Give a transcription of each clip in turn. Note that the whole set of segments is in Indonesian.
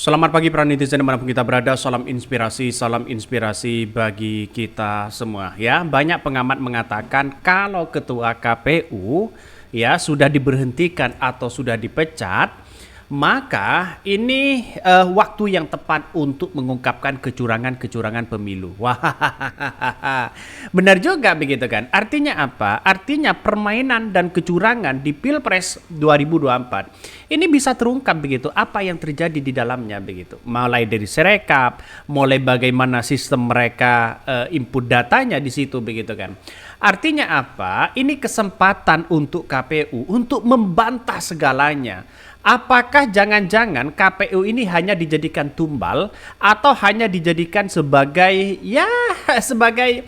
Selamat pagi para netizen dimanapun kita berada, salam inspirasi bagi kita semua ya. Banyak pengamat mengatakan kalau ketua KPU ya sudah diberhentikan atau sudah dipecat, maka ini waktu yang tepat untuk mengungkapkan kecurangan-kecurangan pemilu. Wah, benar juga begitu kan? Artinya apa? Artinya permainan dan kecurangan di Pilpres 2024 ini bisa terungkap begitu apa yang terjadi di dalamnya begitu. Mulai dari Sirekap, mulai bagaimana sistem mereka input datanya di situ begitu kan. Artinya apa? Ini kesempatan untuk KPU untuk membantah segalanya. Apakah jangan-jangan KPU ini hanya dijadikan tumbal atau hanya dijadikan sebagai sebagai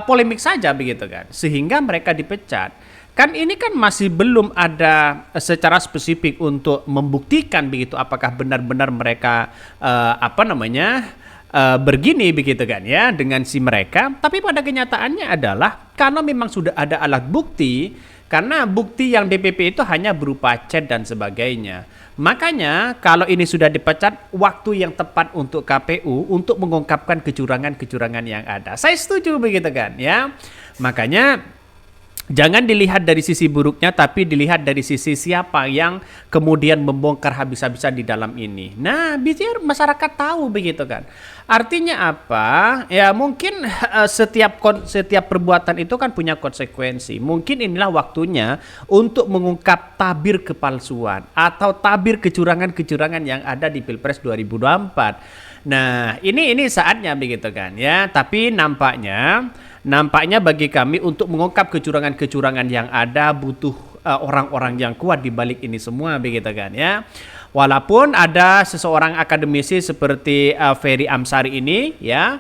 polemik saja begitu kan, sehingga mereka dipecat. Kan ini kan masih belum ada secara spesifik untuk membuktikan begitu apakah benar-benar mereka begini begitu kan ya dengan si mereka. Tapi pada kenyataannya adalah kalau memang sudah ada alat bukti, karena bukti yang DPP itu hanya berupa chat dan sebagainya. Makanya kalau ini sudah dipecat, waktu yang tepat untuk KPU untuk mengungkapkan kecurangan-kecurangan yang ada. Saya setuju begitu kan ya. Makanya jangan dilihat dari sisi buruknya, tapi dilihat dari sisi siapa yang kemudian membongkar habis-habisan di dalam ini. Nah, biar masyarakat tahu begitu kan. Artinya apa? Ya mungkin setiap perbuatan itu kan punya konsekuensi. Mungkin inilah waktunya untuk mengungkap tabir kepalsuan atau tabir kecurangan-kecurangan yang ada di Pilpres 2024. Nah, ini saatnya begitu kan ya. Tapi nampaknya bagi kami untuk mengungkap kecurangan-kecurangan yang ada butuh orang-orang yang kuat di balik ini semua begitu kan ya. Walaupun ada seseorang akademisi seperti Ferry Amsari ini ya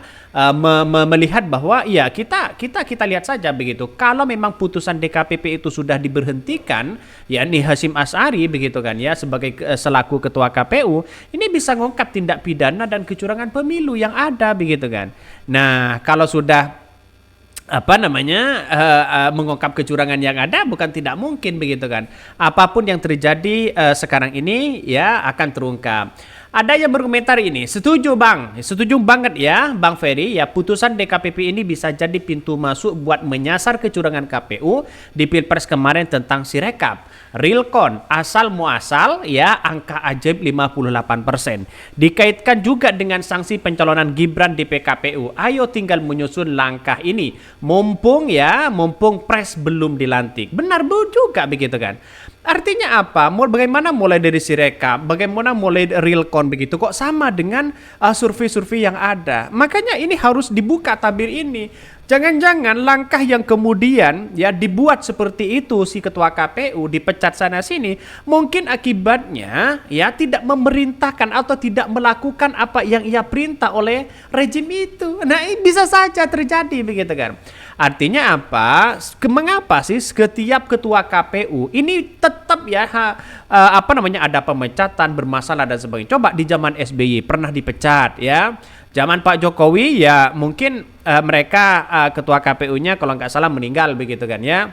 melihat bahwa ya kita lihat saja begitu. Kalau memang putusan DKPP itu sudah diberhentikan, yakni Hasyim Asy'ari begitu kan ya sebagai selaku ketua KPU, ini bisa mengungkap tindak pidana dan kecurangan pemilu yang ada begitu kan. Nah, kalau sudah mengungkap kecurangan yang ada bukan tidak mungkin begitu kan. Apapun yang terjadi sekarang ini ya akan terungkap. Ada yang berkomentar ini, setuju banget ya Bang Ferry ya, putusan DKPP ini bisa jadi pintu masuk buat menyasar kecurangan KPU di Pilpres kemarin tentang Sirekap. Realcon asal muasal ya angka ajaib 58%. Dikaitkan juga dengan sanksi pencalonan Gibran di PKPU. Ayo tinggal menyusun langkah ini. Mumpung pres belum dilantik. Benar juga begitu kan. Artinya apa? Bagaimana mulai dari Sirekap, bagaimana mulai Realcon begitu kok sama dengan survei-survei yang ada. Makanya ini harus dibuka tabir ini. Jangan-jangan langkah yang kemudian ya dibuat seperti itu si ketua KPU dipecat sana sini mungkin akibatnya ya tidak memerintahkan atau tidak melakukan apa yang ia perintah oleh rejim itu. Nah, ini bisa saja terjadi begitu kan. Artinya apa? Mengapa sih setiap ketua KPU ini tetap ya ada pemecatan bermasalah dan sebagainya. Coba di zaman SBY pernah dipecat ya. Zaman Pak Jokowi ya mungkin mereka ketua KPU-nya kalau nggak salah meninggal begitu kan ya.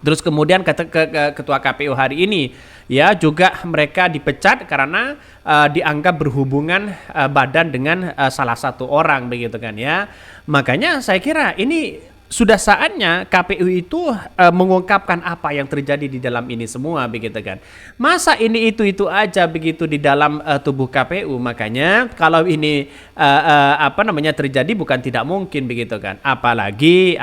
Terus kemudian ketua KPU hari ini ya juga mereka dipecat karena dianggap berhubungan badan dengan salah satu orang begitu kan ya. Makanya saya kira ini sudah saatnya KPU itu mengungkapkan apa yang terjadi di dalam ini semua begitu kan. Masa ini itu aja begitu di dalam tubuh KPU. Makanya kalau ini terjadi bukan tidak mungkin begitu kan. Apalagi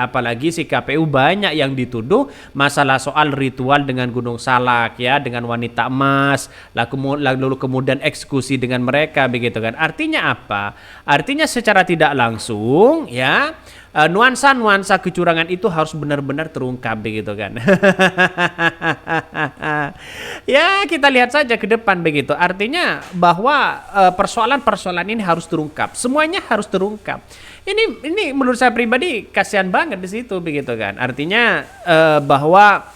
si KPU banyak yang dituduh masalah soal ritual dengan Gunung Salak ya, dengan wanita emas, lalu kemudian eksekusi dengan mereka begitu kan. Artinya apa? Artinya secara tidak langsung ya nuansa-nuansa kecurangan itu harus benar-benar terungkap begitu kan. Ya kita lihat saja ke depan begitu. Artinya bahwa persoalan-persoalan ini harus terungkap. Semuanya harus terungkap. Ini menurut saya pribadi kasihan banget di situ begitu kan. Artinya bahwa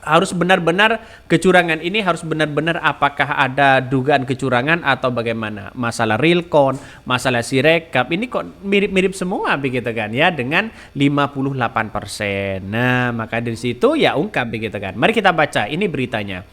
harus benar-benar kecurangan ini harus benar-benar apakah ada dugaan kecurangan atau bagaimana. Masalah Realcon, masalah Sirekap ini kok mirip-mirip semua begitu kan ya dengan 58%. Nah, maka dari situ ya ungkap begitu kan. Mari kita baca ini beritanya.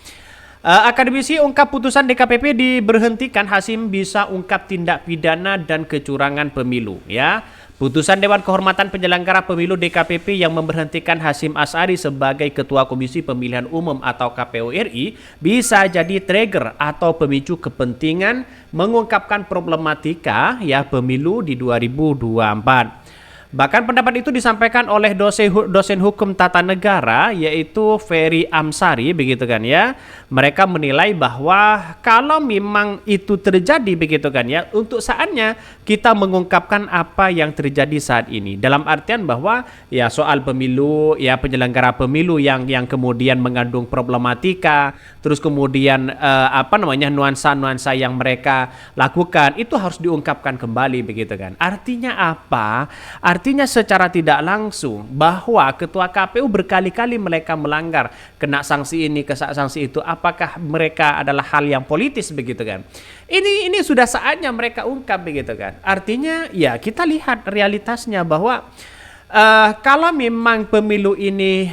Akademisi ungkap putusan DKPP diberhentikan, Hasim bisa ungkap tindak pidana dan kecurangan pemilu ya. Putusan Dewan Kehormatan Penyelenggara Pemilu DKPP yang memberhentikan Hasyim Asy'ari sebagai Ketua Komisi Pemilihan Umum atau KPU RI bisa jadi trigger atau pemicu kepentingan mengungkapkan problematika ya pemilu di 2024. Bahkan pendapat itu disampaikan oleh dosen hukum tata negara yaitu Ferry Amsari begitu kan ya. Mereka menilai bahwa kalau memang itu terjadi begitu kan ya, untuk saatnya kita mengungkapkan apa yang terjadi saat ini. Dalam artian bahwa ya soal pemilu ya penyelenggara pemilu yang kemudian mengandung problematika, terus kemudian nuansa-nuansa yang mereka lakukan itu harus diungkapkan kembali begitu kan. Artinya apa? Artinya secara tidak langsung bahwa ketua KPU berkali-kali mereka melanggar, kena sanksi ini, kena sanksi itu, apakah mereka adalah hal yang politis begitu kan. Ini sudah saatnya mereka ungkap begitu kan. Artinya ya kita lihat realitasnya bahwa kalau memang pemilu ini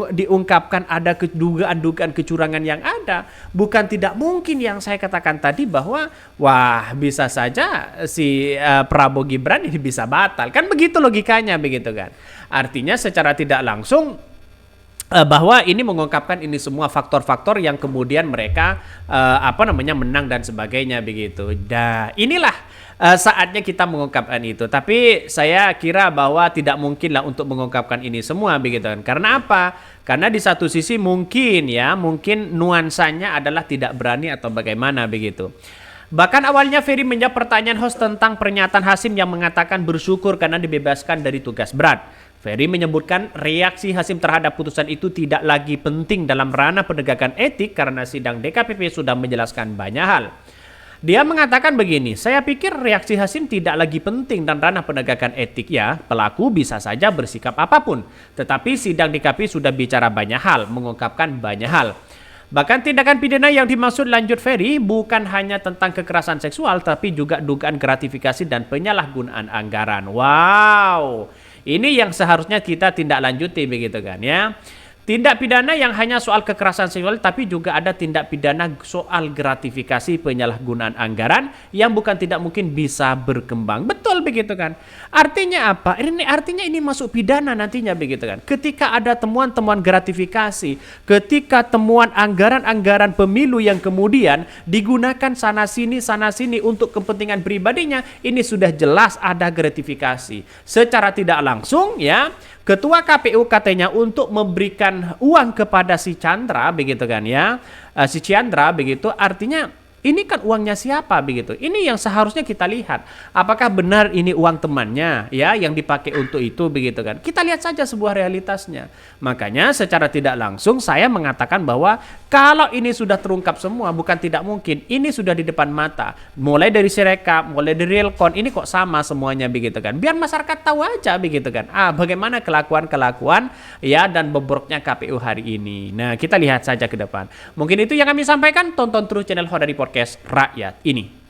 diungkapkan ada dugaan-dugaan kecurangan yang ada, bukan tidak mungkin yang saya katakan tadi bahwa wah bisa saja si Prabowo Gibran ini bisa batal. Kan begitu logikanya begitu kan. Artinya secara tidak langsung bahwa ini mengungkapkan ini semua faktor-faktor yang kemudian mereka menang dan sebagainya begitu. Nah, inilah saatnya kita mengungkapkan itu. Tapi saya kira bahwa tidak mungkinlah untuk mengungkapkan ini semua begitu kan. Karena apa? Karena di satu sisi mungkin nuansanya adalah tidak berani atau bagaimana begitu. Bahkan awalnya Ferry menjawab pertanyaan host tentang pernyataan Hasyim yang mengatakan bersyukur karena dibebaskan dari tugas berat. Ferry menyebutkan reaksi Hasyim terhadap putusan itu tidak lagi penting dalam ranah penegakan etik karena sidang DKPP sudah menjelaskan banyak hal. Dia mengatakan begini, saya pikir reaksi Hasyim tidak lagi penting dan ranah penegakan etik ya, pelaku bisa saja bersikap apapun. Tetapi sidang DKPP sudah bicara banyak hal, mengungkapkan banyak hal. Bahkan tindakan pidana yang dimaksud lanjut Ferry bukan hanya tentang kekerasan seksual, tapi juga dugaan gratifikasi dan penyalahgunaan anggaran. Wow, ini yang seharusnya kita tindak lanjuti begitu kan ya. Tindak pidana yang hanya soal kekerasan seksual, tapi juga ada tindak pidana soal gratifikasi penyalahgunaan anggaran yang bukan tidak mungkin bisa berkembang. Betul begitu kan? Artinya apa? Artinya ini masuk pidana nantinya begitu kan? Ketika ada temuan-temuan gratifikasi, ketika temuan anggaran-anggaran pemilu yang kemudian digunakan sana sini untuk kepentingan pribadinya, ini sudah jelas ada gratifikasi. Secara tidak langsung ya, Ketua KPU katanya untuk memberikan uang kepada si Chandra begitu kan ya. Si Chandra begitu artinya ini kan uangnya siapa begitu. Ini yang seharusnya kita lihat. Apakah benar ini uang temannya ya yang dipakai untuk itu begitu kan. Kita lihat saja sebuah realitasnya. Makanya secara tidak langsung saya mengatakan bahwa kalau ini sudah terungkap semua bukan tidak mungkin. Ini sudah di depan mata. Mulai dari Sirekap, mulai dari Realcon ini kok sama semuanya begitu kan. Biar masyarakat tahu aja begitu kan. Bagaimana kelakuan-kelakuan ya dan bobroknya KPU hari ini. Nah, kita lihat saja ke depan. Mungkin itu yang kami sampaikan. Tonton terus channel Hodari Podcast Rakyat ini.